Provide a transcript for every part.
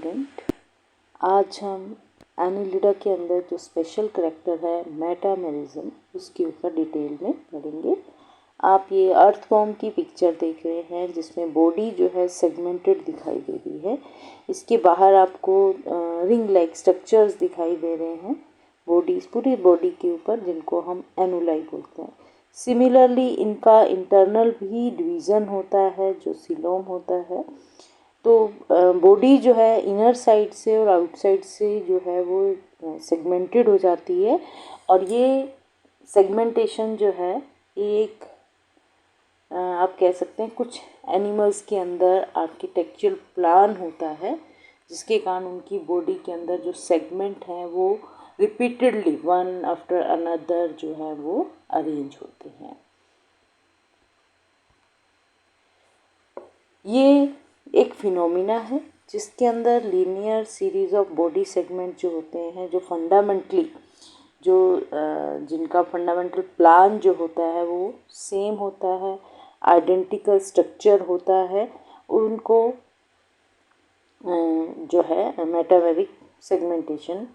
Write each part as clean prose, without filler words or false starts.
Student, आज हम Annelida के अंदर जो स्पेशल करैक्टर है मेटामेरिज्म, उसके ऊपर डिटेल में पढ़ेंगे। आप ये अर्थवॉर्म की पिक्चर देख रहे हैं जिसमें बॉडी जो है सेगमेंटेड दिखाई दे रही है। इसके बाहर आपको रिंग लाइक स्ट्रक्चर्स दिखाई दे रहे हैं पूरी बॉडी के ऊपर, जिनको हम एनुलाई बोलते हैं। सिमिलरली इनका इंटरनल भी डिवीज़न होता है जो सीलोम होता है। तो बॉडी जो है इनर साइड से और आउटसाइड से जो है वो सेगमेंटेड हो जाती है, और ये सेगमेंटेशन जो है एक आप कह सकते हैं कुछ एनिमल्स के अंदर आर्किटेक्चरल प्लान होता है, जिसके कारण उनकी बॉडी के अंदर जो सेगमेंट हैं वो रिपीटेडली वन आफ्टर अनदर जो है वो अरेंज होते हैं। ये एक फिनोमिना है जिसके अंदर linear series of body segment जो होते हैं, जो फंडामेंटली जो जिनका फंडामेंटल प्लान जो होता है वो सेम होता है, आइडेंटिकल स्ट्रक्चर होता है, उनको जो है मेटामेरिक सेगमेंटेशन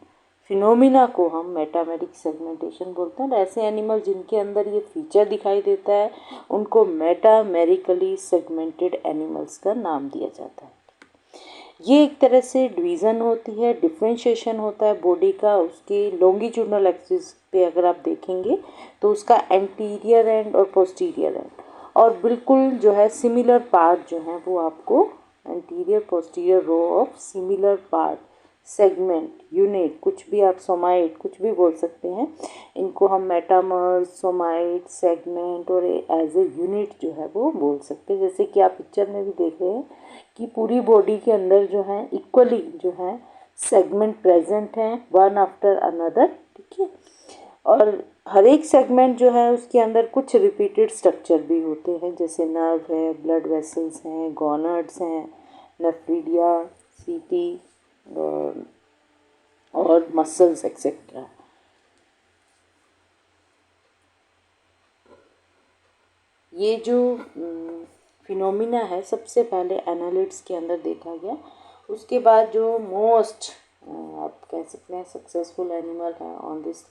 फिनोमिना को हम मेटामेरिक सेगमेंटेशन बोलते हैं। ऐसे एनिमल जिनके अंदर ये फीचर दिखाई देता है उनको मेटामेरिकली सेगमेंटेड एनिमल्स का नाम दिया जाता है। ये एक तरह से डिवीज़न होती है, डिफ्रेंशिएशन होता है बॉडी का। उसके लॉन्गिट्यूडनल एक्सिस पे अगर आप देखेंगे तो उसका एंटीरियर एंड और पोस्टीरियर एंड, और बिल्कुल जो है सिमिलर पार्ट जो है वो आपको anterior posterior row of similar part, segment, unit, कुछ भी आप सोमाइट कुछ भी बोल सकते हैं। इनको हम मेटामर्स, सोमाइट, सेगमेंट और एज ए यूनिट जो है वो बोल सकते हैं। जैसे कि आप पिक्चर में भी देख रहे हैं कि पूरी बॉडी के अंदर जो है इक्वली जो है सेगमेंट प्रेजेंट हैं वन आफ्टर अनदर, ठीक है। और हर एक सेगमेंट जो है उसके अंदर कुछ रिपीटेड स्ट्रक्चर भी होते हैं, जैसे नर्व है, ब्लड वेसल्स हैं, गॉनर्ड्स हैं, नेफ्रीडिया, सीटी और मसल्स एक्सेट्रा। ये जो फिनोमिना है सबसे पहले एनालिड्स के अंदर देखा गया। उसके बाद जो मोस्ट आप कह सकते हैं सक्सेसफुल एनिमल है ऑन दिस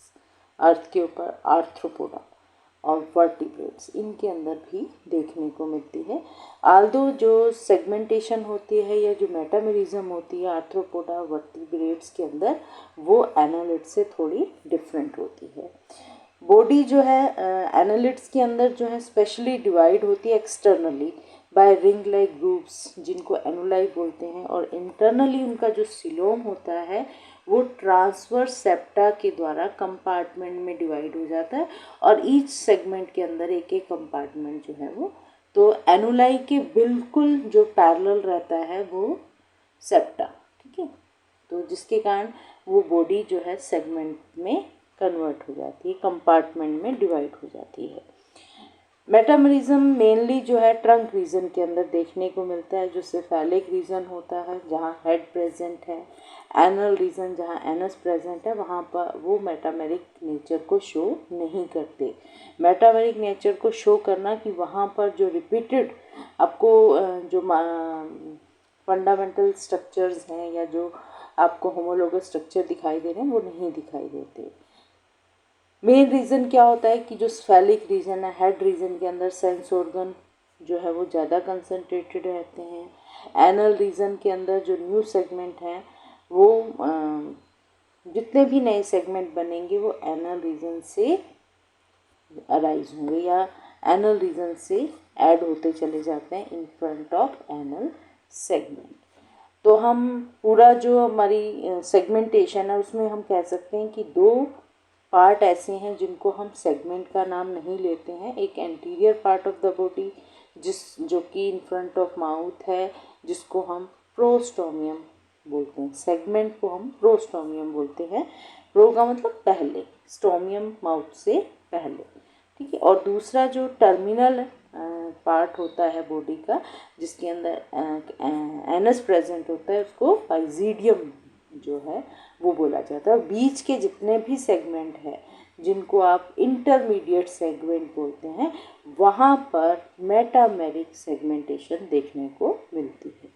अर्थ के ऊपर, आर्थ्रोपोडा और वर्टिब्रेट्स, इनके अंदर भी देखने को मिलती है। आल्दो जो सेगमेंटेशन होती है या जो मेटामेरिज्म होती है आर्थ्रोपोडा वर्टिब्रेट्स के अंदर, वो एनालिड से थोड़ी डिफरेंट होती है। बॉडी जो है एनालिड्स के अंदर जो है स्पेशली डिवाइड होती है externally by ring like grooves, जिनको एनुलाई बोलते हैं, और इंटरनली उनका जो सिलोम होता है वो ट्रांसवर्स सेप्टा के द्वारा कंपार्टमेंट में डिवाइड हो जाता है, और ईच सेगमेंट के अंदर एक एक कंपार्टमेंट जो है वो, तो एनुलाई के बिल्कुल जो पैरेलल रहता है वो सेप्टा, ठीक है। तो जिसके कारण वो बॉडी जो है सेगमेंट में कन्वर्ट हो जाती है, कंपार्टमेंट में डिवाइड हो जाती है। मेटामेरिज्म मेनली जो है ट्रंक रीजन के अंदर देखने को मिलता है, जो सेफेलिक रीजन होता है जहाँ हेड प्रेजेंट है, एनल रीजन जहाँ एनस प्रेजेंट है, वहाँ पर वो मेटामेरिक नेचर को शो नहीं करते। मेटामेरिक नेचर को शो करना कि वहाँ पर जो रिपीटेड आपको जो फंडामेंटल स्ट्रक्चर्स हैं या जो आपको होमोलोगस स्ट्रक्चर दिखाई दे रहे हैं वो नहीं दिखाई देते। मेन रीज़न क्या होता है कि जो स्फेलिक रीजन है, हेड रीजन के अंदर सेंस ऑर्गन जो है वो ज़्यादा कंसंट्रेटेड रहते हैं। एनल रीजन के अंदर जो न्यू सेगमेंट हैं वो जितने भी नए सेगमेंट बनेंगे वो एनल रीजन से अराइज होंगे या एनल रीजन से ऐड होते चले जाते हैं in front of anal segment. तो हम पूरा जो हमारी सेगमेंटेशन है उसमें हम कह सकते हैं कि दो पार्ट ऐसे हैं जिनको हम सेगमेंट का नाम नहीं लेते हैं। एक anterior part of the body जो कि इन फ्रंट ऑफ माउथ है, जिसको हम प्रोस्टोमियम बोलते हैं। सेगमेंट को हम प्रोस्टोमियम बोलते हैं। प्रो का मतलब पहले, स्टोमियम माउथ से पहले, ठीक है। और दूसरा जो टर्मिनल पार्ट होता है बॉडी का जिसके अंदर एनस प्रेजेंट होता है, उसको पाइजीडियम जो है वो बोला जाता है। बीच के जितने भी सेगमेंट हैं जिनको आप इंटरमीडिएट सेगमेंट बोलते हैं, वहाँ पर मेटामेरिक सेगमेंटेशन देखने को मिलती है।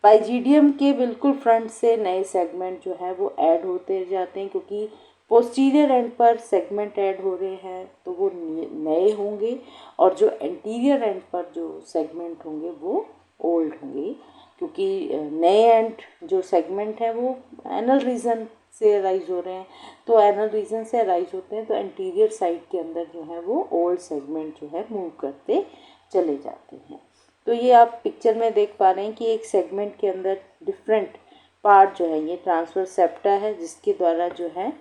पाइजीडियम के बिल्कुल फ्रंट से नए सेगमेंट जो है वो ऐड होते जाते हैं, क्योंकि पोस्टीरियर एंड पर सेगमेंट ऐड हो रहे हैं तो वो नए होंगे, और जो एंटीरियर एंड पर जो सेगमेंट होंगे वो ओल्ड होंगे, क्योंकि नए एंड जो सेगमेंट है वो एनल रीजन से अराइज हो रहे हैं। तो एनल रीजन से अराइज होते हैं तो एंटीरियर साइड के अंदर जो है वो ओल्ड सेगमेंट जो है मूव करते चले जाते हैं। तो ये आप पिक्चर में देख पा रहे हैं कि एक सेगमेंट के अंदर डिफरेंट पार्ट जो है, ये ट्रांसवर्स सेप्टा है जिसके द्वारा जो है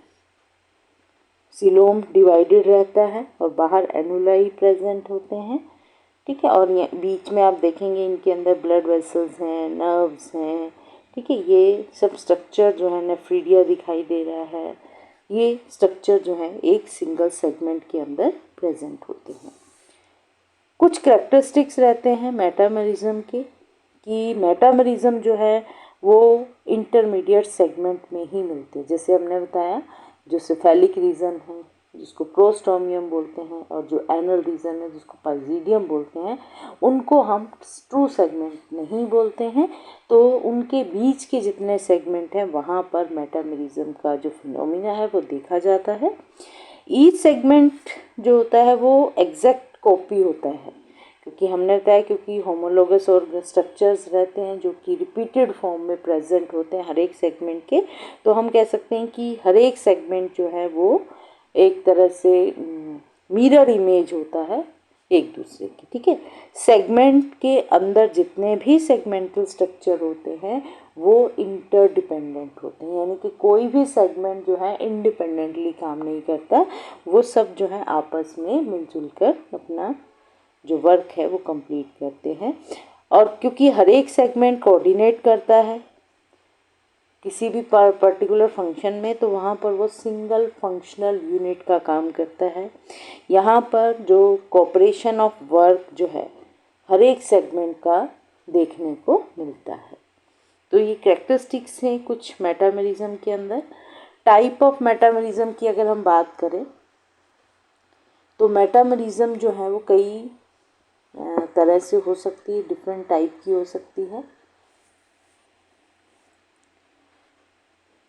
सिलोम डिवाइडेड रहता है और बाहर एनुलाई प्रेजेंट होते हैं, ठीक है। और ये बीच में आप देखेंगे इनके अंदर ब्लड वेसल्स हैं, नर्व्स हैं, ठीक है। ये सब स्ट्रक्चर जो है नेफ्रीडिया दिखाई दे रहा है, ये स्ट्रक्चर जो है एक सिंगल सेगमेंट के अंदर प्रेजेंट होते हैं। कुछ कैरेक्टरिस्टिक्स रहते हैं मेटामेरिज्म के, कि मेटामेरिज्म जो है वो इंटरमीडिएट सेगमेंट में ही मिलते हैं। जैसे हमने बताया जो सेफेलिक रीजन है जिसको प्रोस्टोमियम बोलते हैं, और जो एनल रीजन है जिसको पाइजीडियम बोलते हैं, उनको हम ट्रू सेगमेंट नहीं बोलते हैं। तो उनके बीच के जितने सेगमेंट हैं वहाँ पर मेटामेरिज्म का जो फिनोमिना है वो देखा जाता है। ईच सेगमेंट जो होता है वो एग्जैक्ट कॉपी होता है, क्योंकि हमने बताया क्योंकि होमोलोगस और स्ट्रक्चर्स रहते हैं जो कि रिपीटेड फॉर्म में प्रेजेंट होते हैं हर एक सेगमेंट के, तो हम कह सकते हैं कि हर एक सेगमेंट जो है वो एक तरह से मिरर इमेज होता है एक दूसरे की, ठीक है। सेगमेंट के अंदर जितने भी सेगमेंटल स्ट्रक्चर होते हैं वो इंटरडिपेंडेंट होते हैं, यानी कि कोई भी सेगमेंट जो है इंडिपेंडेंटली काम नहीं करता, वो सब जो है आपस में मिलजुल कर अपना जो वर्क है वो कंप्लीट करते हैं। और क्योंकि हर एक सेगमेंट कोऑर्डिनेट करता है किसी भी पर्टिकुलर फंक्शन में, तो वहाँ पर वो सिंगल फंक्शनल यूनिट का काम करता है। यहाँ पर जो कोऑपरेशन ऑफ वर्क जो है हर एक सेगमेंट का देखने को मिलता है। तो ये कैरेक्टरिस्टिक्स हैं कुछ मेटामेरिज्म के अंदर। टाइप ऑफ मेटामेरिज्म की अगर हम बात करें तो मेटामेरिज्म जो है वो कई तरह से हो सकती है, डिफरेंट टाइप की हो सकती है।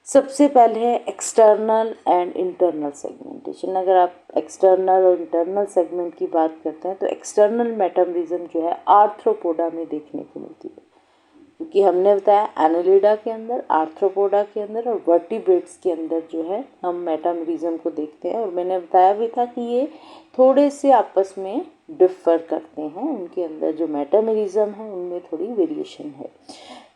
सबसे पहले है एक्सटर्नल एंड इंटरनल सेगमेंटेशन। अगर आप एक्सटर्नल और इंटरनल सेगमेंट की बात करते हैं तो एक्सटर्नल मेटामेरिज्म जो है आर्थ्रोपोडा में देखने को मिलती है, क्योंकि हमने बताया एनालिडा के अंदर, आर्थ्रोपोडा के अंदर और वर्टिब्रेट्स के अंदर जो है हम मेटामेरिज्म को देखते हैं। और मैंने बताया भी था कि ये थोड़े से आपस में डिफर करते हैं, उनके अंदर जो मेटामेरिज्म है उनमें थोड़ी वेरिएशन है।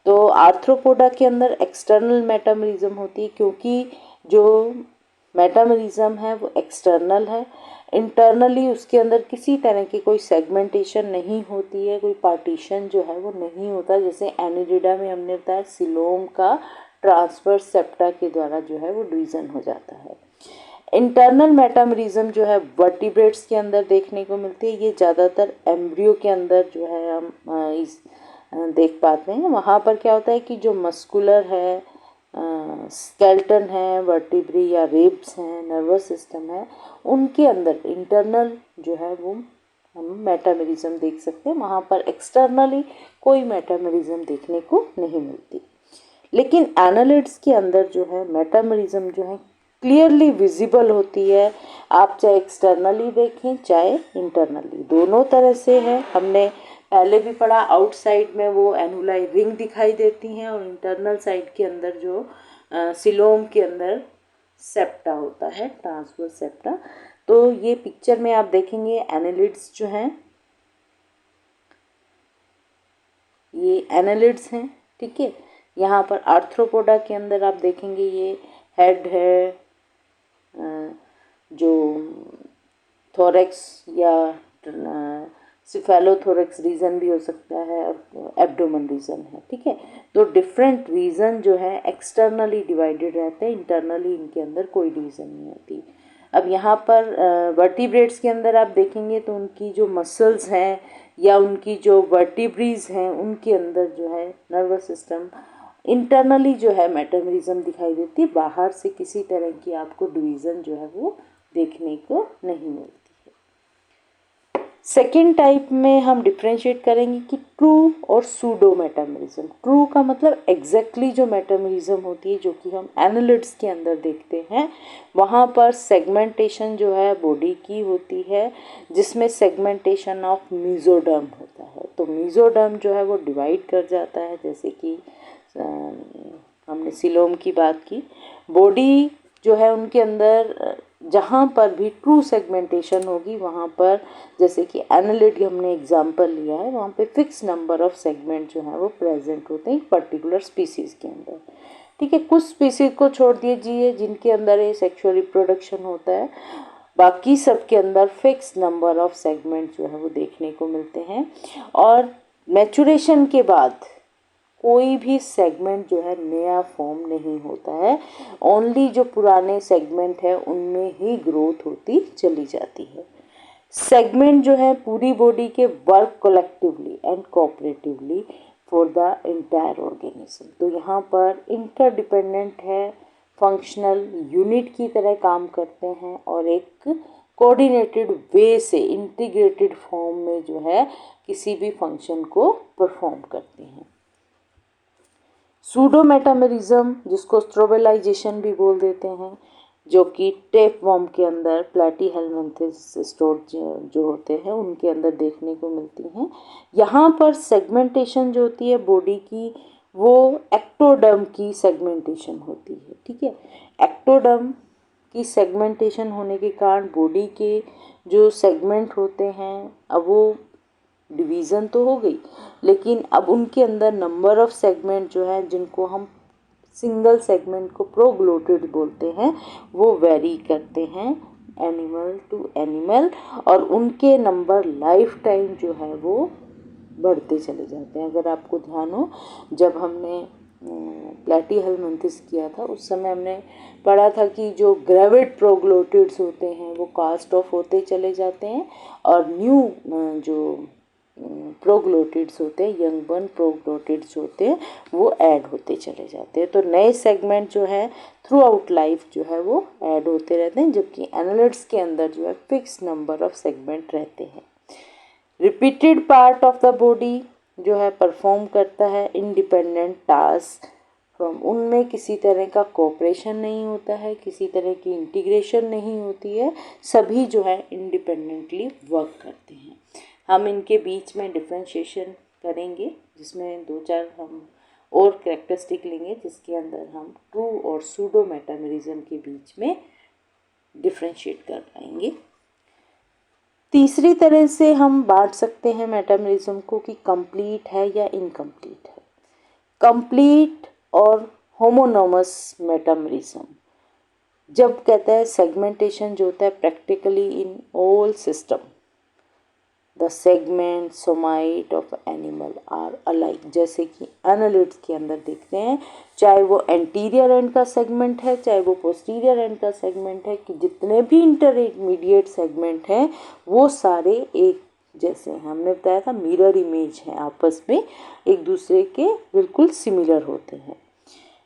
तो आर्थ्रोपोडा के अंदर एक्सटर्नल मेटामेरिज्म होती है, क्योंकि जो मेटामेरिज्म है वो एक्सटर्नल है, इंटरनली उसके अंदर किसी तरह की कोई सेगमेंटेशन नहीं होती है, कोई पार्टीशन जो है वो नहीं होता। जैसे एनिलिडा में हमने बताया सिलोम का ट्रांसवर्स सेप्टा के द्वारा जो है वो डिवीज़न हो जाता है। इंटरनल मेटामेरिज्म जो है वर्टिब्रेट्स के अंदर देखने को मिलती है। ये ज़्यादातर एम्ब्रियो के अंदर जो है हम देख पाते हैं। वहाँ पर क्या होता है कि जो मस्कुलर है, स्केल्टन है, वर्टिब्री या रिब्स हैं, नर्वस सिस्टम है, उनके अंदर इंटरनल जो है वो हम मेटामेरिज्म देख सकते हैं। वहाँ पर एक्सटर्नली कोई मेटामेरिज्म देखने को नहीं मिलती। लेकिन एनालिड्स के अंदर जो है मेटामेरिज्म जो है क्लियरली विजिबल होती है। आप चाहे एक्सटर्नली देखें चाहे इंटरनली, दोनों तरह से है। हमने पहले भी पढ़ा, आउटसाइड में वो एनुलाई रिंग दिखाई देती हैं और इंटरनल साइड के अंदर जो सिलोम के अंदर सेप्टा होता है, ट्रांसवर्स सेप्टा। तो ये पिक्चर में आप देखेंगे एनालिड्स जो हैं ये एनालिड्स हैं, ठीक है। यहाँ पर आर्थ्रोपोडा के अंदर आप देखेंगे ये हेड है, जो थोरैक्स या सिफेलोथोरैक्स रीजन भी हो सकता है और एब्डोमेन रीजन है, ठीक है। तो डिफरेंट रीजन जो है एक्सटर्नली डिवाइडेड रहते हैं, इंटरनली इनके अंदर कोई डिवीज़न नहीं होती। अब यहाँ पर वर्टिब्रेट्स के अंदर आप देखेंगे तो उनकी जो मसल्स हैं या उनकी जो वर्टिब्रीज हैं उनके अंदर जो है नर्वस सिस्टम इंटरनली जो है मेटामेरिज्म दिखाई देती है, बाहर से किसी तरह की आपको डिवीज़न जो है वो देखने को नहीं मिलती है। सेकेंड टाइप में हम डिफ्रेंशिएट करेंगे कि ट्रू और सूडो मेटामरिज्म। ट्रू का मतलब एग्जैक्टली जो मेटामरिज्म होती है जो कि हम एनालिड्स के अंदर देखते हैं, वहाँ पर सेगमेंटेशन जो है बॉडी की होती है, जिसमें सेगमेंटेशन ऑफ मीजोडर्म होता है। तो मीजोडर्म जो है वो डिवाइड कर जाता है, जैसे कि हमने सिलोम की बात की। बॉडी जो है उनके अंदर जहाँ पर भी ट्रू सेगमेंटेशन होगी वहाँ पर, जैसे कि एनालिड हमने एग्जांपल लिया है, वहाँ पे फिक्स नंबर ऑफ सेगमेंट जो है वो प्रेजेंट होते हैं पर्टिकुलर स्पीसीज के अंदर। ठीक है, कुछ स्पीसीज को छोड़ दीजिए जिनके अंदर ये सेक्सुअल रिप्रोडक्शन होता है, बाकी सब के अंदर फिक्स नंबर ऑफ सेगमेंट जो है वो देखने को मिलते हैं। और मैचुरेशन के बाद कोई भी सेगमेंट जो है नया फॉर्म नहीं होता है, ओनली जो पुराने सेगमेंट है उनमें ही ग्रोथ होती चली जाती है। सेगमेंट जो है पूरी बॉडी के work collectively and cooperatively for the entire organism. तो यहाँ पर इंटरडिपेंडेंट है, फंक्शनल यूनिट की तरह काम करते हैं और एक कोऑर्डिनेटेड वे से इंटीग्रेटेड फॉर्म में जो है किसी भी फंक्शन को परफॉर्म करते हैं। सूडो मेटामरिज्म, जिसको स्ट्रोबेलाइजेशन भी बोल देते हैं, जो कि टेपवर्म के अंदर प्लैटीहेलमिंथेस स्टोर जो होते हैं उनके अंदर देखने को मिलती हैं। यहाँ पर सेगमेंटेशन जो होती है बॉडी की वो एक्टोडर्म की सेगमेंटेशन होती है। ठीक है, एक्टोडर्म की सेगमेंटेशन होने के कारण बॉडी के जो सेगमेंट होते हैं, अब वो डिवीज़न तो हो गई, लेकिन अब उनके अंदर नंबर ऑफ सेगमेंट जो है जिनको हम सिंगल सेगमेंट को प्रोग्लोटिड बोलते हैं वो वेरी करते हैं एनिमल टू एनिमल, और उनके नंबर लाइफ टाइम जो है वो बढ़ते चले जाते हैं। अगर आपको ध्यान हो, जब हमने प्लैटीहेलमिंथेस किया था उस समय हमने पढ़ा था कि जो ग्रेविड प्रोग्लोटिड्स होते हैं वो कास्ट ऑफ होते चले जाते हैं और न्यू जो प्रोग्लोटिड्स होते हैं, यंग बर्न प्रोग्लोटिड्स होते हैं, वो ऐड होते चले जाते हैं। तो नए सेगमेंट जो है थ्रू आउट लाइफ जो है वो ऐड होते रहते हैं, जबकि एनालिड्स के अंदर जो है फिक्स नंबर ऑफ सेगमेंट रहते हैं। Repeated part of the body जो है परफॉर्म करता है इंडिपेंडेंट टास्क फ्रॉम, उनमें किसी तरह का कोऑपरेशन नहीं होता है, किसी तरह की इंटीग्रेशन नहीं होती है, सभी जो है इंडिपेंडेंटली वर्क करते हैं। हम इनके बीच में डिफ्रेंशिएशन करेंगे, जिसमें 2-4 हम और कैरेक्टरिस्टिक लेंगे जिसके अंदर हम ट्रू और सूडो मेटामरिज्म के बीच में डिफ्रेंशिएट कर पाएंगे। तीसरी तरह से हम बांट सकते हैं मेटामरिज्म को कि कंप्लीट है या इनकम्प्लीट है। कंप्लीट और होमोनोमस मेटामरिज्म, जब कहता है सेगमेंटेशन जो होता है practically in all system the segment somite of animal are alike, जैसे कि एनालिड्स के अंदर देखते हैं, चाहे वो एंटीरियर एंड का सेगमेंट है चाहे वो पोस्टीरियर एंड का सेगमेंट है, कि जितने भी इंटरमीडिएट सेगमेंट हैं वो सारे एक जैसे हमने बताया था मिरर इमेज हैं, आपस में एक दूसरे के बिल्कुल सिमिलर होते हैं।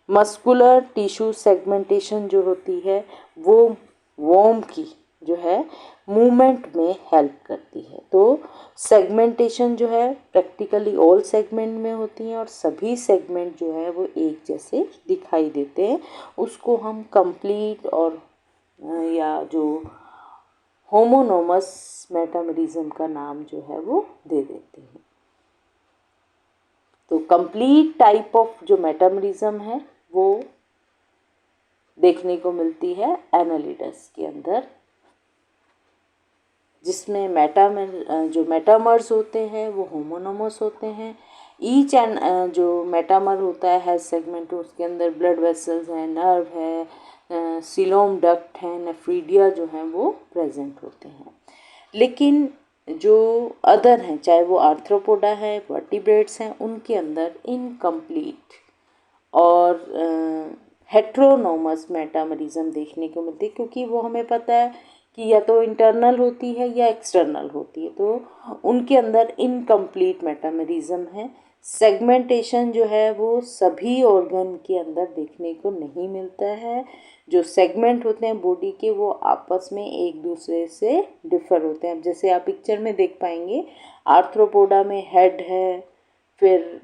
मस्कुलर टिश्यू सेगमेंटेशन जो होती है वो वॉर्म की जो है मूवमेंट में हेल्प करती है। तो सेगमेंटेशन जो है प्रैक्टिकली ऑल सेगमेंट में होती हैं और सभी सेगमेंट जो है वो एक जैसे दिखाई देते हैं, उसको हम कंप्लीट और या जो होमोनोमस मेटामरिज्म का नाम जो है वो दे देते हैं। तो कंप्लीट टाइप ऑफ जो मेटामरिज्म है वो देखने को मिलती है एनालिडस के अंदर, जिसमें जो मेटामर्स होते हैं वो होमोनोमस होते हैं। ईच एंड जो मेटामर होता है सेगमेंट, उसके अंदर ब्लड वेसल्स हैं, नर्व है, सिलोम डक्ट है, नेफ्रीडिया जो हैं वो प्रेजेंट होते हैं। लेकिन जो अदर हैं, चाहे वो आर्थ्रोपोडा है, वर्टिब्रेट्स हैं, उनके अंदर इनकम्प्लीट और हेट्रोनोमस मेटामरिज्म देखने को मिलती है, क्योंकि वो हमें पता है कि या तो इंटरनल होती है या एक्सटर्नल होती है, तो उनके अंदर इनकम्प्लीट मेटामरिज्म है। सेगमेंटेशन जो है वो सभी ऑर्गन के अंदर देखने को नहीं मिलता है। जो सेगमेंट होते हैं बॉडी के वो आपस में एक दूसरे से डिफर होते हैं। जैसे आप पिक्चर में देख पाएंगे, आर्थ्रोपोडा में हेड है, फिर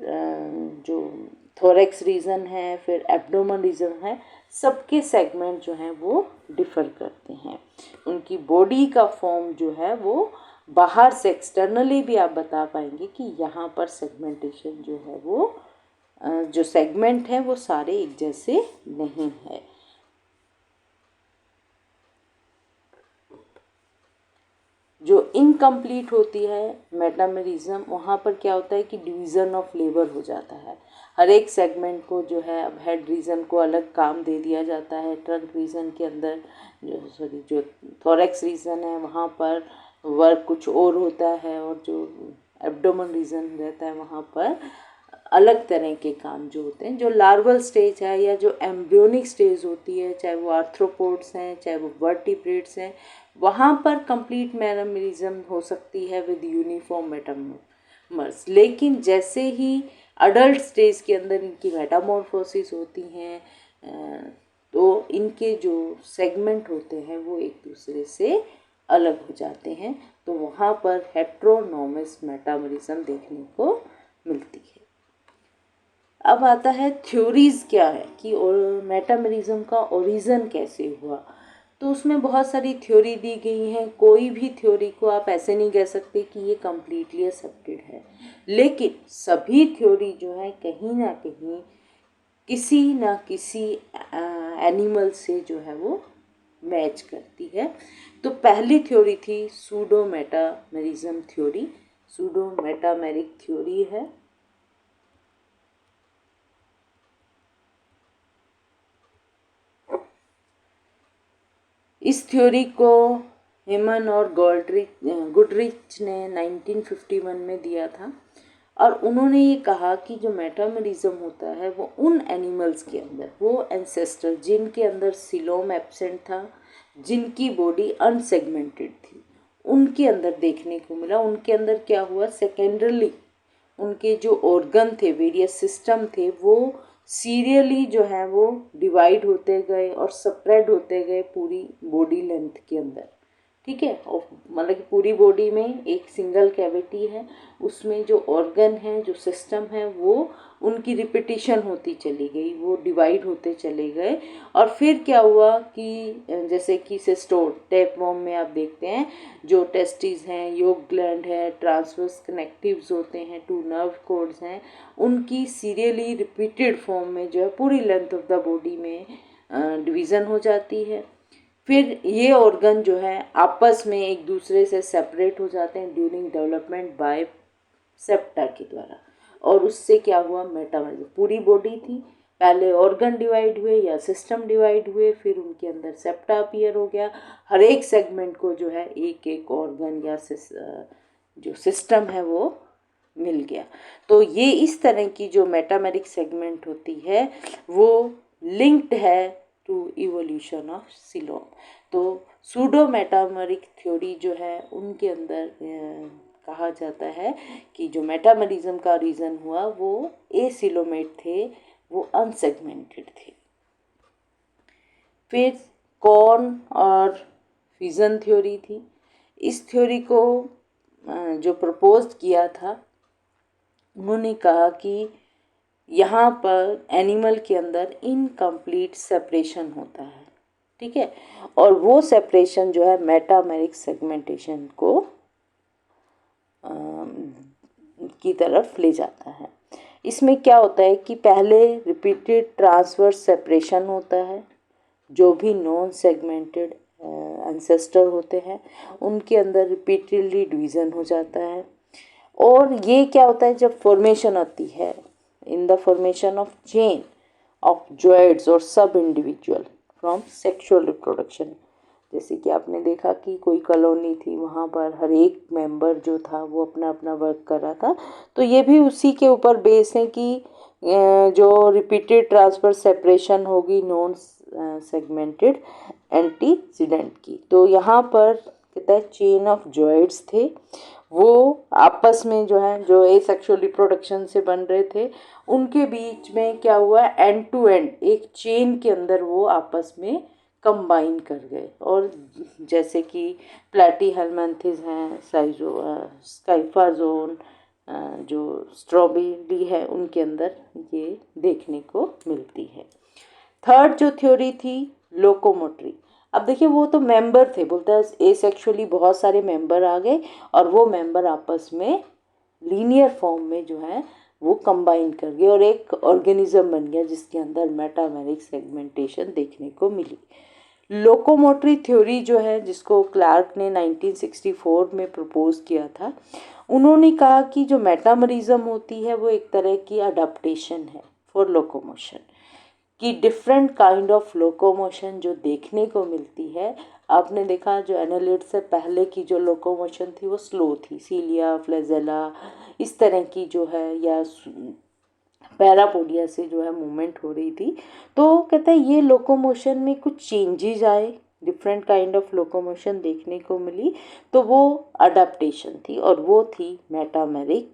जो थोरेक्स रीजन है, फिर एब्डोमेन रीजन है, सबके सेगमेंट जो हैं वो डिफर करते हैं। उनकी बॉडी का फॉर्म जो है वो बाहर से एक्सटर्नली भी आप बता पाएंगे कि यहाँ पर सेगमेंटेशन जो है वो जो सेगमेंट है वो सारे एक जैसे नहीं है। जो इनकम्प्लीट होती है मेटामेरिज्म, वहाँ पर क्या होता है कि डिवीज़न ऑफ लेबर हो जाता है। हर एक सेगमेंट को जो है अब हेड रीजन को अलग काम दे दिया जाता है, ट्रंक रीजन के अंदर जो थोरेक्स रीजन है वहाँ पर वर्क कुछ और होता है, और जो एब्डोमेन रीजन रहता है वहाँ पर अलग तरह के काम जो होते हैं। जो लार्वल स्टेज है या जो एम्ब्रियोनिक स्टेज होती है, चाहे वो आर्थ्रोपोड्स हैं चाहे वो वर्टिब्रेट्स हैं, वहाँ पर कंप्लीट मेटामेरिज्म हो सकती है विद यूनिफॉर्म मेटामॉर्फोसिस। लेकिन जैसे ही अडल्ट स्टेज के अंदर इनकी मेटामॉर्फोसिस होती हैं तो इनके जो सेगमेंट होते हैं वो एक दूसरे से अलग हो जाते हैं। तो वहाँ पर हेट्रोनॉमस मेटामॉर्फिज्म देखने को मिलती है। अब आता है थ्योरीज़ क्या है कि और मेटामॉर्फिज्म का ओरिजिन कैसे हुआ। तो उसमें बहुत सारी थ्योरी दी गई हैं। कोई भी थ्योरी को आप ऐसे नहीं कह सकते कि ये कम्प्लीटली एक्सेप्टेड है, लेकिन सभी थ्योरी जो है कहीं ना कहीं किसी ना किसी एनिमल से जो है वो मैच करती है। तो पहली थ्योरी थी pseudo metamerism theory, pseudo metameric theory है। इस थ्योरी को हेमन और गुडरिच ने 1951 में दिया था, और उन्होंने ये कहा कि जो मेटामॉर्फिज्म होता है वो उन एनिमल्स के अंदर, वो एंसेस्टर जिनके अंदर सीलोम एब्सेंट था, जिनकी बॉडी अनसेगमेंटेड थी, उनके अंदर देखने को मिला। उनके अंदर क्या हुआ, सेकेंडरली उनके जो ऑर्गन थे, वेरियस सिस्टम थे, वो सीरियली जो है वो डिवाइड होते गए और स्प्रेड होते गए पूरी बॉडी लेंथ के अंदर। ठीक है, और मतलब कि पूरी बॉडी में एक सिंगल कैविटी है, उसमें जो ऑर्गन है, जो सिस्टम है, वो उनकी रिपीटिशन होती चली गई, वो डिवाइड होते चले गए। और फिर क्या हुआ कि जैसे कि सिस्टोड टेपवॉर्म में आप देखते हैं, जो टेस्टिस हैं, योग ग्लैंड है, ट्रांसवर्स कनेक्टिव्स होते हैं, 2 नर्व कोड्स हैं, उनकी सीरियली रिपीटेड फॉर्म में जो है पूरी लेंथ ऑफ द बॉडी में डिवीज़न हो जाती है। फिर ये ऑर्गन जो है आपस में एक दूसरे से सेपरेट हो जाते हैं ड्यूरिंग डेवलपमेंट बाय सेप्टा के द्वारा, और उससे क्या हुआ, मेटामॉर्फिज्म। पूरी बॉडी थी, पहले ऑर्गन डिवाइड हुए या सिस्टम डिवाइड हुए, फिर उनके अंदर सेप्टा अपीयर हो गया। हर एक सेगमेंट को जो है एक एक ऑर्गन या जो सिस्टम है वो मिल गया। तो ये इस तरह की जो मेटामेरिक सेगमेंट होती है वो लिंक्ड है टू इवोल्यूशन ऑफ सीलोम। तो सूडो मेटामेरिक थ्योरी जो है उनके अंदर कहा जाता है कि जो मेटामॉर्फिज्म का रीज़न हुआ वो एसिलोमेट थे, वो अनसेगमेंटेड थे। फिर कॉर्न और फिजन थ्योरी थी। इस थ्योरी को जो प्रपोज किया था, उन्होंने कहा कि यहाँ पर एनिमल के अंदर इनकम्प्लीट सेपरेशन होता है। ठीक है, और वो सेपरेशन जो है मेटामेरिक सेगमेंटेशन को की तरफ ले जाता है। इसमें क्या होता है कि पहले रिपीटेड ट्रांसवर्स सेपरेशन होता है, जो भी नॉन सेगमेंटेड एंसेस्टर होते हैं उनके अंदर रिपीटेडली डिवीज़न हो जाता है। और ये क्या होता है, जब फॉर्मेशन आती है in the formation of chain of zooids और सब इंडिविजुअल फ्रॉम सेक्सुअल रिप्रोडक्शन। जैसे कि आपने देखा कि कोई कॉलोनी थी, वहाँ पर हर एक मेंबर जो था वो अपना अपना वर्क कर रहा था। तो ये भी उसी के ऊपर बेस है कि जो रिपीटेड ट्रांसफर सेपरेशन होगी नॉन सेगमेंटेड एंटीसीडेंट की। तो यहाँ पर कहता है चेन ऑफ जॉइड्स थे, वो आपस में जो है, जो एसेक्सुअल रिप्रोडक्शन से बन रहे थे, उनके बीच में क्या हुआ, एंड टू एंड एक चेन के अंदर वो आपस में कंबाइन कर गए। और जैसे कि प्लैटीहेलमिन्थेस हैं, स्काइफाज़ोन, जो स्ट्रॉबेरी है, उनके अंदर ये देखने को मिलती है। थर्ड जो थ्योरी थी, लोकोमोटरी। अब देखिए, वो तो मेंबर थे, बोलता है एसेक्सुअली बहुत सारे मेंबर आ गए और वो मेंबर आपस में लीनियर फॉर्म में जो है वो कंबाइन कर गए और एक ऑर्गेनिज्म बन गया जिसके अंदर मेटामेरिक सेगमेंटेशन देखने को मिली। लोकोमोटरी थ्योरी जो है, जिसको क्लार्क ने 1964 में प्रपोज किया था, उन्होंने कहा कि जो मेटामरिज्म होती है वो एक तरह की अडाप्टेशन है फॉर लोकोमोशन, कि डिफरेंट काइंड ऑफ लोकोमोशन जो देखने को मिलती है। आपने देखा जो एनालिड से पहले की जो लोकोमोशन थी वो स्लो थी, सीलिया, फ्लैजेला, इस तरह की जो है, या पैरापोडिया से जो है मूवमेंट हो रही थी। तो कहता है ये लोकोमोशन में कुछ चेंजेस आए, डिफरेंट काइंड ऑफ लोकोमोशन देखने को मिली, तो वो अडेप्टेशन थी और वो थी मेटामेरिक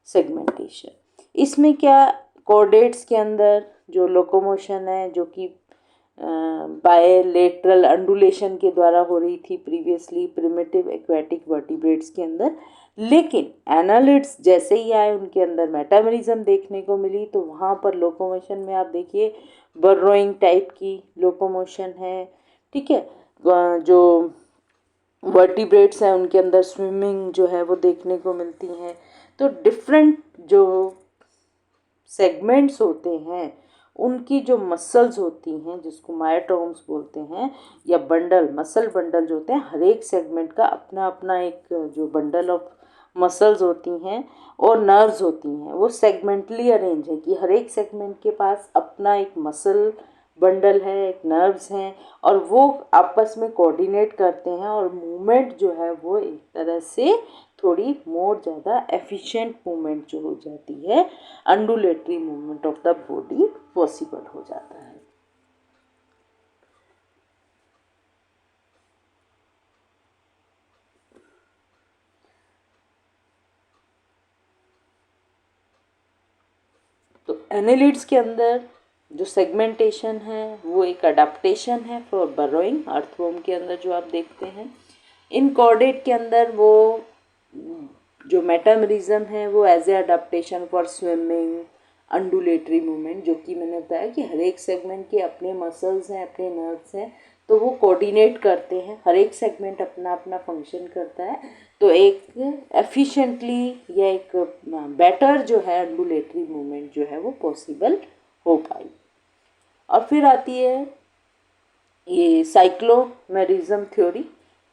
सेगमेंटेशन। इसमें क्या, कॉर्डेट्स के अंदर जो लोकोमोशन है, जो कि बायलेटरल अंडुलेशन के द्वारा हो रही थी प्रीवियसली प्रिमिटिव एक्वेटिक वर्टिब्रेट्स के अंदर, लेकिन एनालिड्स जैसे ही आए उनके अंदर मेटामरिज्म देखने को मिली। तो वहाँ पर लोकोमोशन में आप देखिए बर्रोइंग टाइप की लोकोमोशन है, ठीक है। जो वर्टिब्रेट्स हैं उनके अंदर स्विमिंग जो है वो देखने को मिलती हैं। तो डिफरेंट जो सेगमेंट्स होते हैं, उनकी जो मसल्स होती हैं, जिसको मायोटोम्स बोलते हैं, या बंडल, मसल बंडल जो होते हैं, हर एक सेगमेंट का अपना अपना एक जो बंडल ऑफ मसल्स होती हैं और नर्व्स होती हैं, वो सेगमेंटली अरेंज है, कि हर एक सेगमेंट के पास अपना एक मसल बंडल है, एक नर्व्स हैं, और वो आपस में कोऑर्डिनेट करते हैं और मूवमेंट जो है वो एक तरह से थोड़ी मोर ज़्यादा एफिशिएंट मूवमेंट जो हो जाती है, undulatory movement of the body possible हो जाता है। तो एनालिड्स के अंदर जो सेगमेंटेशन है वो एक अडाप्टेशन है फॉर बरोइंग, अर्थवॉर्म के अंदर जो आप देखते हैं। इन कॉर्डेट के अंदर वो जो मेटामरिज्म है वो as a adaptation for swimming, undulatory movement, जो कि मैंने बताया कि हर एक सेगमेंट के अपने मसल्स हैं, अपने नर्व्स हैं, तो वो कोऑर्डिनेट करते हैं, हर एक सेगमेंट अपना अपना फंक्शन करता है, तो एक एफिशिएंटली या एक बेटर जो है अंडुलेटरी मूवमेंट जो है वो पॉसिबल हो पाई। और फिर आती है ये साइक्लोमेरिज्म थ्योरी।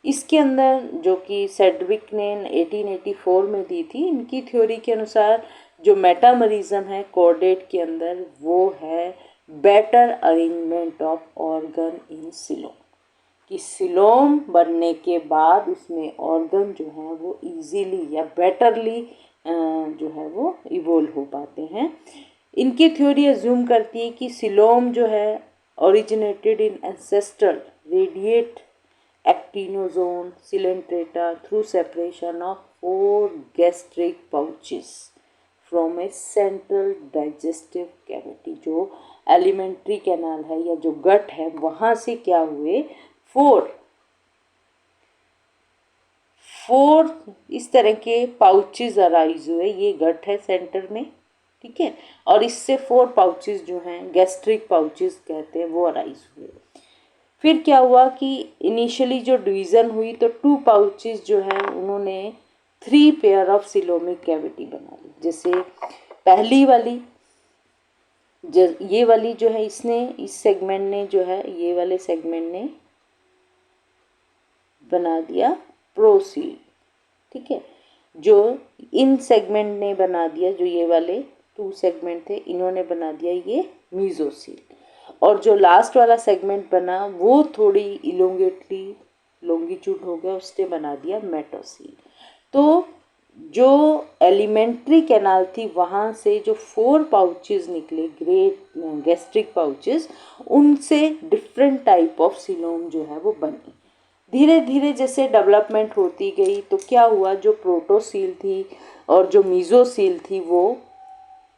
इसके अंदर जो कि सेडविक ने 1884 में दी थी, इनकी थ्योरी के अनुसार जो मेटामरिज्म है कॉर्डेट के अंदर वो है better arrangement of organ in coelom, कि सिलोम बनने के बाद उसमें ऑर्गन जो है वो इजीली या बेटरली जो है वो इवोल्व हो पाते हैं। इनकी थ्योरी अज्यूम करती है कि सिलोम जो है originated in ancestral radiate actinozone coelenterata through separation of 4 gastric pouches from a central digestive cavity। जो एलिमेंट्री कैनाल है या जो गट है, वहाँ से क्या हुए, फोर इस तरह के पाउचेस अराइज हुए। ये गट है सेंटर में, ठीक है, और इससे 4 पाउचेस जो हैं, गैस्ट्रिक पाउचेस कहते हैं, वो अराइज हुए। फिर क्या हुआ कि इनिशियली जो डिवीज़न हुई तो 2 पाउचेस जो हैं उन्होंने 3 पेयर ऑफ सिलोमिक कैविटी बना ली। जैसे पहली वाली ये वाली जो है, इसने, इस सेगमेंट ने जो है, ये वाले सेगमेंट ने बना दिया प्रोसील, ठीक है। जो इन सेगमेंट ने बना दिया, जो ये वाले 2 सेगमेंट थे, इन्होंने बना दिया ये मीजोसील। और जो लास्ट वाला सेगमेंट बना वो थोड़ी इलोंगेटली लॉन्गिट्यूड हो गया, उसने बना दिया मेटोसील। तो जो एलिमेंट्री कैनाल थी वहाँ से जो 4 पाउचेस निकले, ग्रेट गैस्ट्रिक पाउचेस, उनसे डिफरेंट टाइप ऑफ सिलोम जो है वो बनी। धीरे धीरे जैसे डेवलपमेंट होती गई तो क्या हुआ, जो प्रोटोसील थी और जो मीजोसील थी वो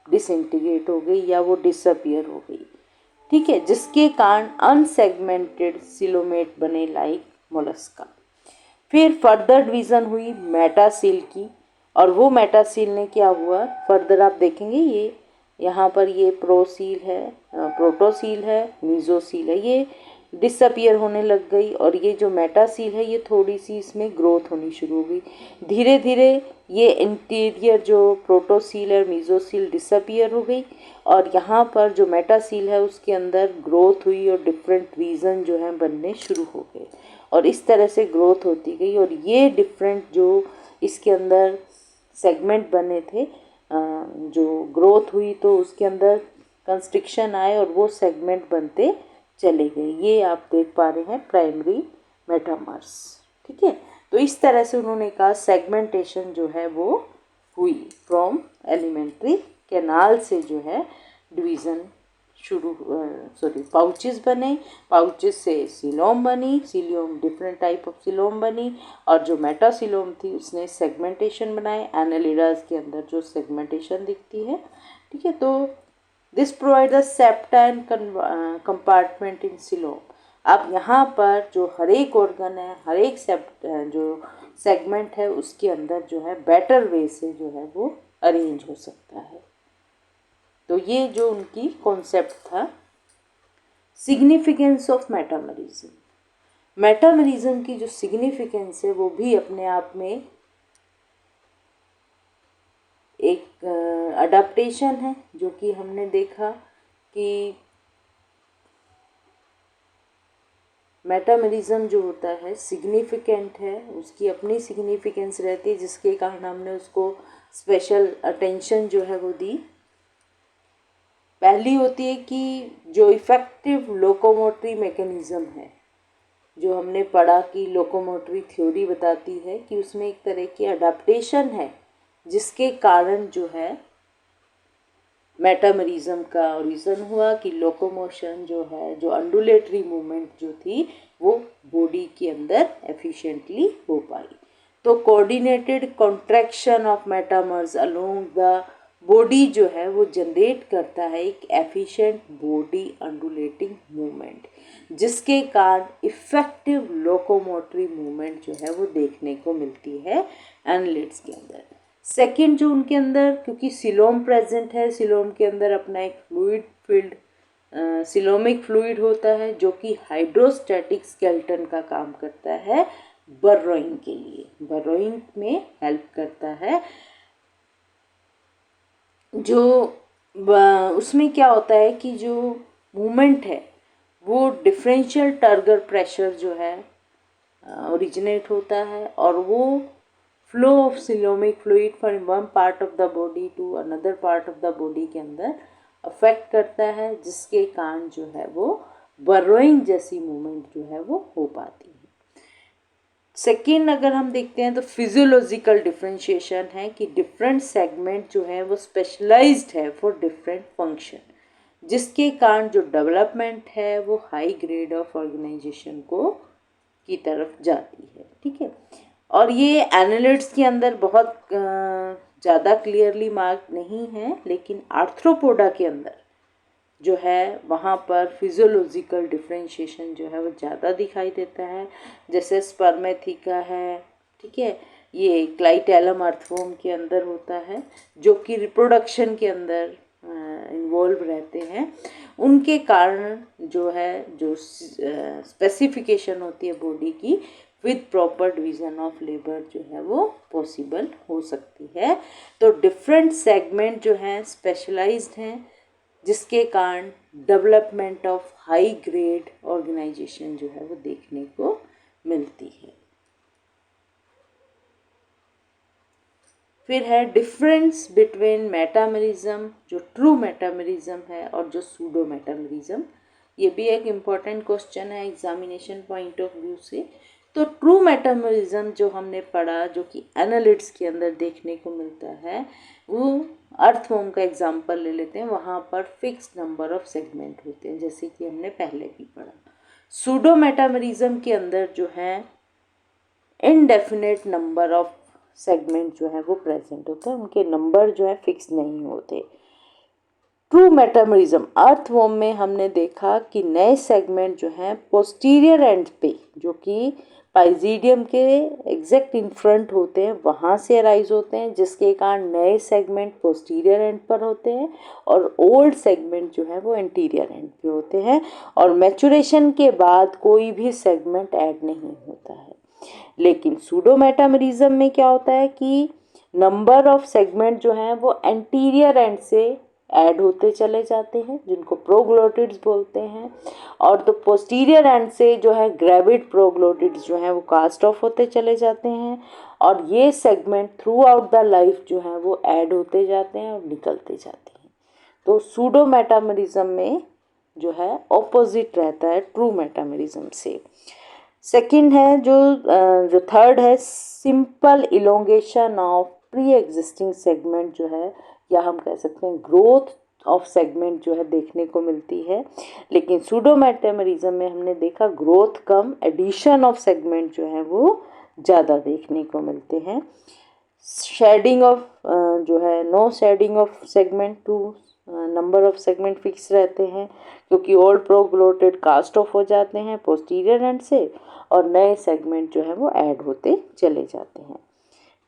डिसइंटीग्रेट हो गई या वो डिसअपियर हो गई, ठीक है, जिसके कारण अनसेगमेंटेड सिलोमेट बने लाइक मोलस्का। फिर फर्दर डिवीज़न हुई मेटासील की, और वो मेटासील ने क्या हुआ, फर्दर आप देखेंगे ये यहाँ पर ये प्रोसील है, प्रोटोसील है, मीजोसील है, ये डिसअपियर होने लग गई, और ये जो मेटासील है ये थोड़ी सी इसमें ग्रोथ होनी शुरू हो गई। धीरे धीरे ये इंटीरियर जो प्रोटोसील और मीजोसील डिसअपियर हो गई, और यहाँ पर जो मेटासील है उसके अंदर ग्रोथ हुई और डिफरेंट रीजन जो है बनने शुरू हो गए, और इस तरह से ग्रोथ होती गई, और ये डिफरेंट जो इसके अंदर सेगमेंट बने थे, जो ग्रोथ हुई तो उसके अंदर कंस्ट्रिक्शन आए और वो सेगमेंट बनते चले गए। ये आप देख पा रहे हैं प्राइमरी मेटामर्स, ठीक है। तो इस तरह से उन्होंने कहा सेगमेंटेशन जो है वो हुई फ्रॉम एलिमेंट्री कैनाल से जो है डिवीज़न शुरू, पाउचेस बने, पाउचेस से सिलोम बनी, coelom different type of coelom बनी, और जो मेटासिलोम थी उसने सेगमेंटेशन बनाए, एनालिडास के अंदर जो सेगमेंटेशन दिखती है, ठीक है। तो this provide the septa and compartment in coelom. अब यहाँ पर जो हर एक ऑर्गन है, हर एक जो सेगमेंट है उसके अंदर जो है बेटर वे से जो है वो अरेंज हो सकता है। तो ये जो उनकी कॉन्सेप्ट था। सिग्निफिकेंस ऑफ मेटामरिज्म, मेटामरिज्म की जो सिग्निफिकेंस है वो भी अपने आप में एक अडेप्टेशन है, जो कि हमने देखा कि मेटामरिज्म जो होता है सिग्निफिकेंट है, उसकी अपनी सिग्निफिकेंस रहती है, जिसके कारण हमने उसको स्पेशल अटेंशन जो है वो दी। पहली होती है कि जो इफ़ेक्टिव लोकोमोटरी मैकेनिज़्म है, जो हमने पढ़ा कि लोकोमोटरी थ्योरी बताती है कि उसमें एक तरह की अडेप्टेशन है, जिसके कारण जो है मेटामरिज्म का ओरिजिन हुआ कि लोकोमोशन जो है, जो अंडुलेटरी मूवमेंट जो थी वो बॉडी के अंदर एफिशिएंटली हो पाई। तो coordinated contraction of metamers along the body जो है वो जनरेट करता है एक एफिशिएंट बॉडी अंडुलेटिंग मूवमेंट, जिसके कारण इफेक्टिव लोकोमोटरी मूवमेंट जो है वो देखने को मिलती है एनालिट्स के अंदर। सेकंड जो उनके अंदर, क्योंकि सिलोम प्रेजेंट है, सिलोम के अंदर अपना एक फ्लूइड फील्ड सिलोमिक फ्लूइड होता है जो कि हाइड्रोस्टैटिक स्केलेटन का काम करता है बर्रोइंग के लिए, बर्रोइंग में हेल्प करता है। जो उसमें क्या होता है कि जो मूवमेंट है वो डिफरेंशियल टर्गर प्रेशर जो है ओरिजिनेट होता है, और वो flow of coelomic fluid from one part of the body to another part of the body के अंदर अफेक्ट करता है, जिसके कारण जो है वो बर्रोइंग जैसी मूवमेंट जो है वो हो पाती है। सेकेंड अगर हम देखते हैं तो फिजियोलॉजिकल डिफ्रेंशिएशन है कि डिफरेंट सेगमेंट जो है वो स्पेशलाइज्ड है फॉर डिफरेंट फंक्शन, जिसके कारण जो डेवलपमेंट है वो हाई ग्रेड ऑफ ऑर्गेनाइजेशन को की तरफ जाती है, ठीक है। और ये एनालिट्स के अंदर बहुत ज़्यादा क्लियरली मार्क नहीं है, लेकिन आर्थ्रोपोडा के अंदर जो है वहाँ पर फिजियोलॉजिकल डिफरेंशिएशन जो है वो ज़्यादा दिखाई देता है। जैसे स्पर्मेथिका है, ठीक है, ये क्लाइटेलम अर्थवॉर्म के अंदर होता है, जो कि रिप्रोडक्शन के अंदर इन्वॉल्व रहते हैं। उनके कारण जो है जो स्पेसिफिकेशन होती है बॉडी की with proper division of labour जो है वो पॉसिबल हो सकती है। तो डिफरेंट सेगमेंट जो हैं स्पेशलाइज्ड हैं, जिसके कारण development of high grade organization जो है वो देखने को मिलती है। फिर है डिफरेंस बिटवीन मेटामरिज्म, जो ट्रू मेटामरिज्म है, और जो सूडो मेटामरिज्म। ये भी एक इम्पॉर्टेंट क्वेश्चन है एग्जामिनेशन पॉइंट ऑफ व्यू से। तो ट्रू मेटामरिज्म जो हमने पढ़ा, जो कि एनालिट्स के अंदर देखने को मिलता है, वो अर्थवॉर्म का एग्जाम्पल ले लेते हैं। वहाँ पर फिक्स नंबर ऑफ सेगमेंट होते हैं, जैसे कि हमने पहले भी पढ़ा। सूडो मेटामरिज्म के अंदर जो है इनडेफिनेट नंबर ऑफ सेगमेंट जो है वो प्रेजेंट होता है, उनके नंबर जो है फिक्स नहीं होते। ट्रू मेटामरिज्म अर्थवॉर्म में हमने देखा कि नए सेगमेंट जो हैं पोस्टीरियर एंड पे, जो कि पाइजीडियम के एग्जैक्ट इन फ्रंट होते हैं, वहाँ से अराइज होते हैं, जिसके कारण नए सेगमेंट पोस्टीरियर एंड पर होते हैं और ओल्ड सेगमेंट जो है वो एंटीरियर एंड पे होते हैं। और मैचुरेशन के बाद कोई भी सेगमेंट ऐड नहीं होता है। लेकिन सूडो मेटामरिज्म में क्या होता है कि नंबर ऑफ सेगमेंट जो हैं वो एंटीरियर एंड से ऐड होते चले जाते हैं, जिनको प्रोग्लोटिड्स बोलते हैं, और तो पोस्टीरियर एंड से जो है ग्रेविड प्रोग्लोटिड्स जो हैं वो कास्ट ऑफ होते चले जाते हैं, और ये segment through out the life जो है वो ऐड होते जाते हैं और निकलते जाते हैं। तो सूडो मेटामरिज्म में जो है ऑपोजिट रहता है ट्रू मेटामरिज्म से। सेकंड है जो थर्ड है simple elongation of pre existing segment जो है, या हम कह सकते हैं ग्रोथ ऑफ सेगमेंट जो है देखने को मिलती है। लेकिन सूडो मेटामरिज्म में हमने देखा growth cum addition of segment जो है वो ज़्यादा देखने को मिलते हैं। शेडिंग ऑफ जो है no shedding of segment, to number of segment fix रहते हैं, क्योंकि ओल्ड प्रोग्लोटेड कास्ट ऑफ हो जाते हैं पोस्टीरियर एंड से, और नए सेगमेंट जो है वो ऐड होते चले जाते हैं।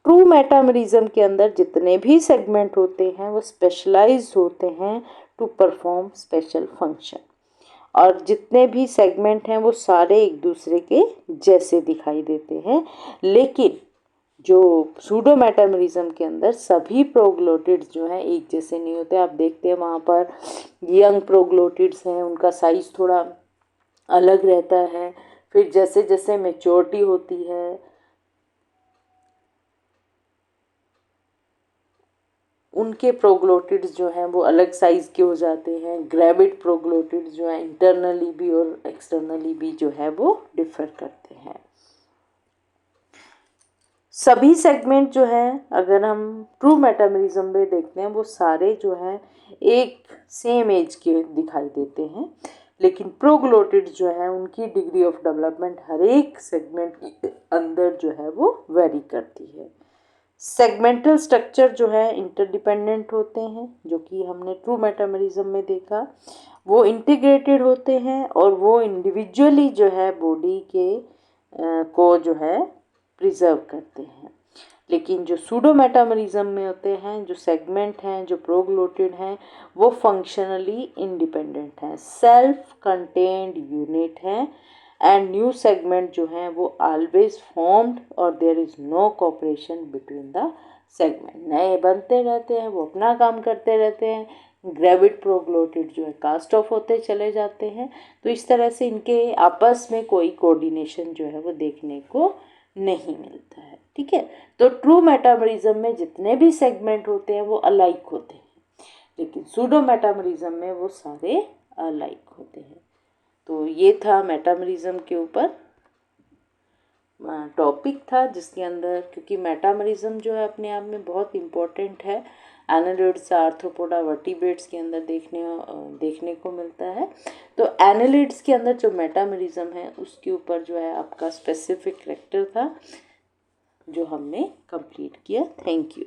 ट्रू मेटामरिज्म के अंदर जितने भी सेगमेंट होते हैं वो स्पेशलाइज्ड होते हैं टू परफॉर्म स्पेशल फंक्शन, और जितने भी सेगमेंट हैं वो सारे एक दूसरे के जैसे दिखाई देते हैं। लेकिन जो सूडो मेटामरिज्म के अंदर सभी प्रोग्लोटिड्स जो हैं एक जैसे नहीं होते। आप देखते हैं वहाँ पर यंग प्रोग्लोटिड्स हैं, उनका साइज़ थोड़ा अलग रहता है। फिर जैसे जैसे मैच्योरिटी होती है उनके प्रोग्लोटिड्स जो हैं वो अलग साइज़ के हो जाते हैं। ग्रेविड प्रोग्लोटिड्स जो हैं इंटरनली भी और एक्सटर्नली भी जो है वो डिफर करते हैं। सभी सेगमेंट जो हैं अगर हम ट्रू मेटामरिज्म में देखते हैं वो सारे जो हैं एक सेम एज के दिखाई देते हैं, लेकिन प्रोग्लोटिड्स जो हैं उनकी डिग्री ऑफ डेवलपमेंट हर एक सेगमेंट के अंदर जो है वो वेरी करती है। सेगमेंटल स्ट्रक्चर जो है इंटरडिपेंडेंट होते हैं, जो कि हमने ट्रू मेटामरिज्म में देखा। वो इंटीग्रेटेड होते हैं और वो इंडिविजुअली जो है बॉडी के को जो है प्रिजर्व करते हैं। लेकिन जो सूडो मेटामरिज्म में होते हैं जो सेगमेंट हैं जो प्रोग्लोटिड हैं वो फंक्शनली इंडिपेंडेंट हैं, सेल्फ कंटेन्ड यूनिट हैं, एंड न्यू सेगमेंट जो हैं वो ऑलवेज फॉर्म्ड और there is no cooperation between the segment. नए बनते रहते हैं, वो अपना काम करते रहते हैं। ग्रेविड प्रोग्लोटिड जो है कास्ट ऑफ होते चले जाते हैं। तो इस तरह से इनके आपस में कोई कोऑर्डिनेशन जो है वो देखने को नहीं मिलता है। ठीक है, तो ट्रू मेटामरिज्म में जितने भी सेगमेंट होते हैं वो अलाइक होते हैं, लेकिन सूडो मेटामरिज्म में वो सारे अलाइक होते हैं। तो ये था मेटामरिज्म के ऊपर टॉपिक था, जिसके अंदर क्योंकि मेटामरिज्म जो है अपने आप में बहुत इम्पोर्टेंट है, एनालिड्स आर्थ्रोपोडा वर्टिब्रेट्स के अंदर देखने को मिलता है। तो एनालिड्स के अंदर जो मेटामरिज्म है उसके ऊपर जो है आपका स्पेसिफिक लेक्चर था जो हमने कंप्लीट किया। Thank you.